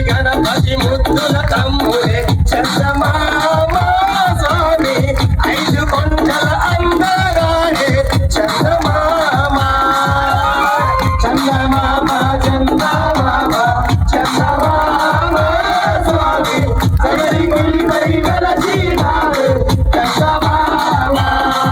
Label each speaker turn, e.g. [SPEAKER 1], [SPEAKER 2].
[SPEAKER 1] గణపతి ముద్దుల తమ్ముడే చందమామ స్వామి, 5 కొండల అందగానే చందమామ. చందమామ చందమామ చందమామ స్వామి, శబరిగిరిపై వెలసి